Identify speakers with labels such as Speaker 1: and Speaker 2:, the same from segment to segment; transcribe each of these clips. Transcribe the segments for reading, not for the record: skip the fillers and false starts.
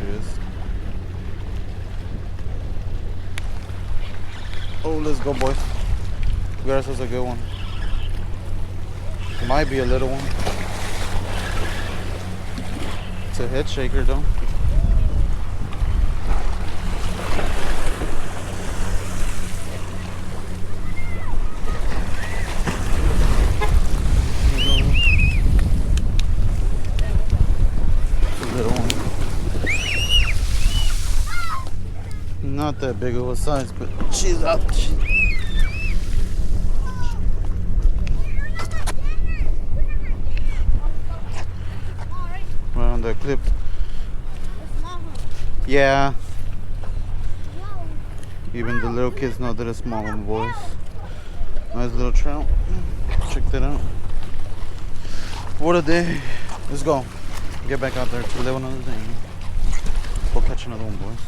Speaker 1: she is. Oh, let's go, boys. We got ourselves a good one. It might be a little one. It's a head shaker, though. It's a little one. Not that big of a size, but she's out. Right on the clip. Yeah. Even the little kids know that it's small one, boys. Nice little trout. Check that out. What a day. Let's go. Get back out there to live another day. We'll catch another one, boys.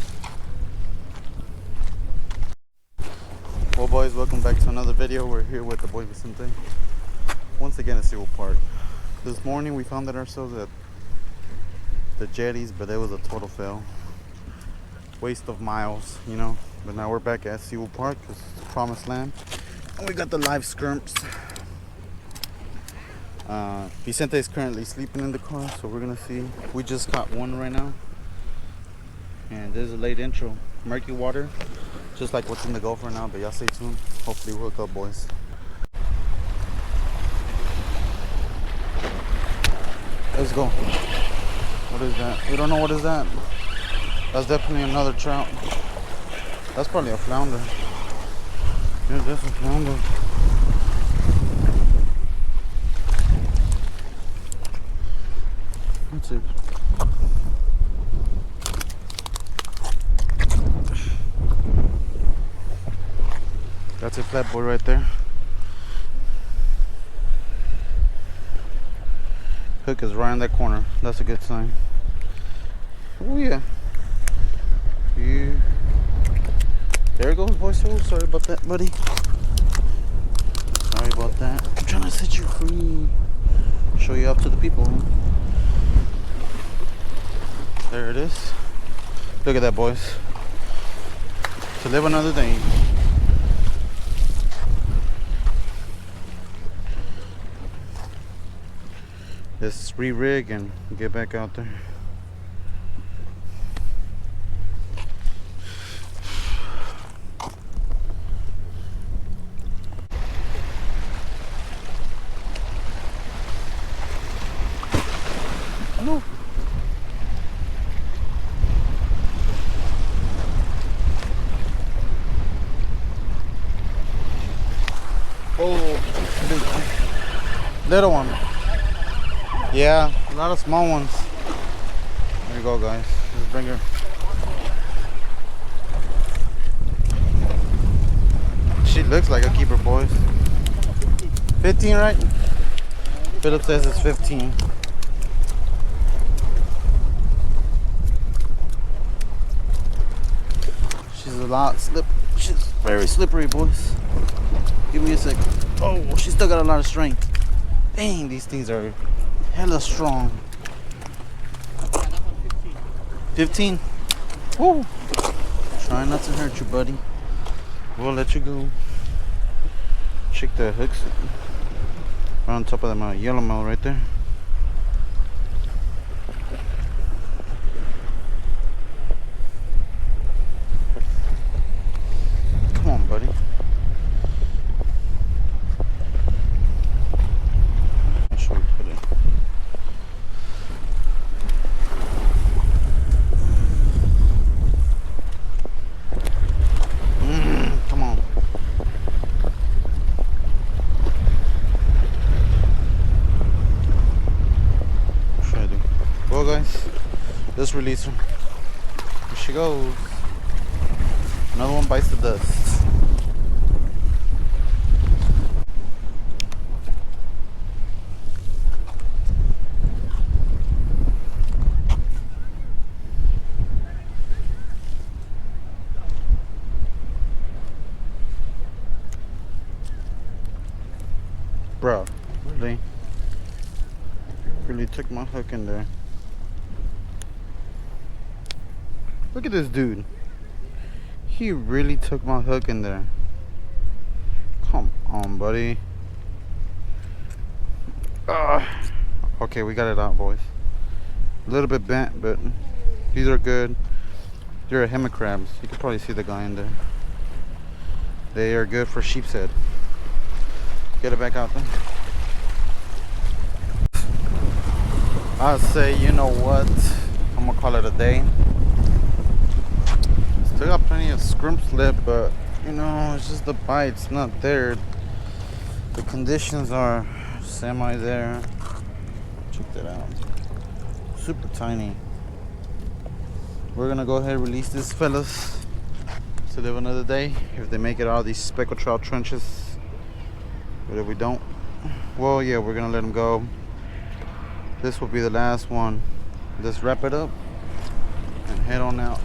Speaker 1: Well, boys, welcome back to another video. We're here with the boy Vicente. Once again at Seawolf Park. This morning we found ourselves at the jetties, but it was a total fail. Waste of miles, you know. But now we're back at Seawolf Park because it's the promised land. And we got the live skirms. Vicente is currently sleeping in the car, so we're gonna see. We just caught one right now. And there's a late intro. Murky water. Just like what's in the Gulf right now, but y'all stay tuned. Hopefully we'll hook up, boys. Let's go. What is that? We don't know what is that. That's definitely another trout. That's probably a flounder. Yeah, that's a flounder. Let's see. That's a flat boy right there. Hook is right in that corner. That's a good sign. Oh yeah. There it goes, boys. Oh, sorry about that, buddy. Sorry about that. I'm trying to set you free. Show you up to the people. There it is. Look at that, boys. To live another day. Let's re-rig and get back out there. No. Oh, little one. Yeah, a lot of small ones. There you go, guys. Let's bring her. She looks like a keeper, boys. 15, right? Philip says it's 15. She's a lot she's very slippery, boys. Give me a second. Oh, she still got a lot of strength. Dang, these things are hella strong. 15. Woo. Try not to hurt you, buddy. We'll let you go. Check the hooks. Right on top of that yellowmouth right there. Come on, buddy. Let's release her. Here she goes. Another one bites the dust. Bro, really? Really took my hook in there. Look at this dude. He really took my hook in there. Come on, buddy. Okay, we got it out, boys. A little bit bent, but these are good. They're a hermit crabs. You can probably see the guy in there. They are good for sheep's head. Get it back out there. I'll say, you know what? I'm gonna call it a day. Still got plenty of scrimp slip, but you know, it's just the bite's not there. The conditions are semi there. Check that out. Super tiny. We're gonna go ahead and release these fellas to live another day if they make it out of these speckled trout trenches. But if we don't, well, yeah, we're gonna let them go. This will be the last one. Let's wrap it up and head on out.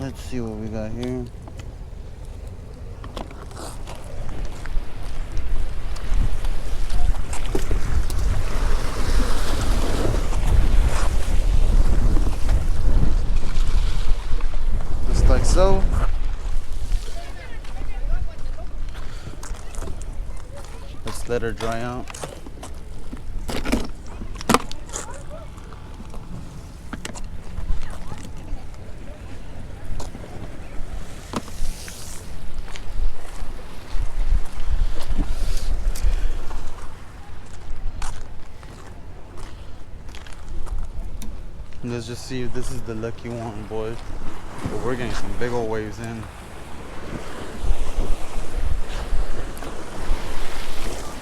Speaker 1: Let's see what we got here. Just like so. Let's let her dry out. Let's just see if this is the lucky one, boys. But we're getting some big old waves in.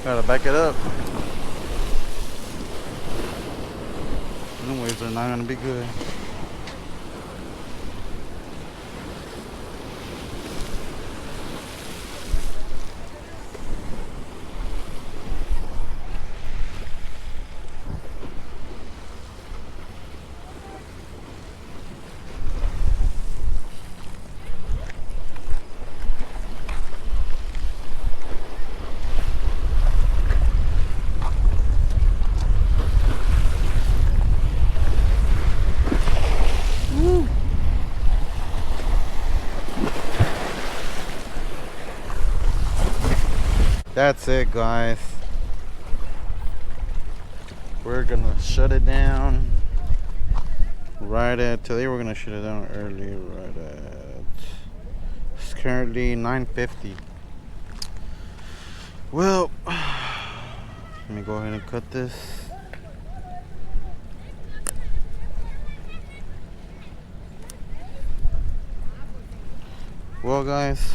Speaker 1: Gotta back it up. The waves are not gonna be good. That's it, guys. We're gonna shut it down right at today. We're gonna shut it down early, right at, it's currently 9:50. Well, let me go ahead and cut this. Well, guys,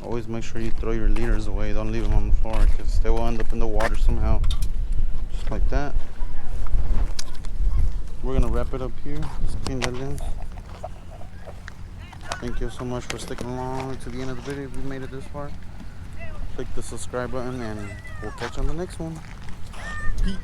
Speaker 1: always make sure you throw your leaders away. Don't leave them on the floor because they will end up in the water somehow. Just like that. We're gonna wrap it up here. Let's clean that lens. Thank you so much for sticking along to the end of the video. If you made it this far, click the subscribe button and we'll catch you on the next one. Peace.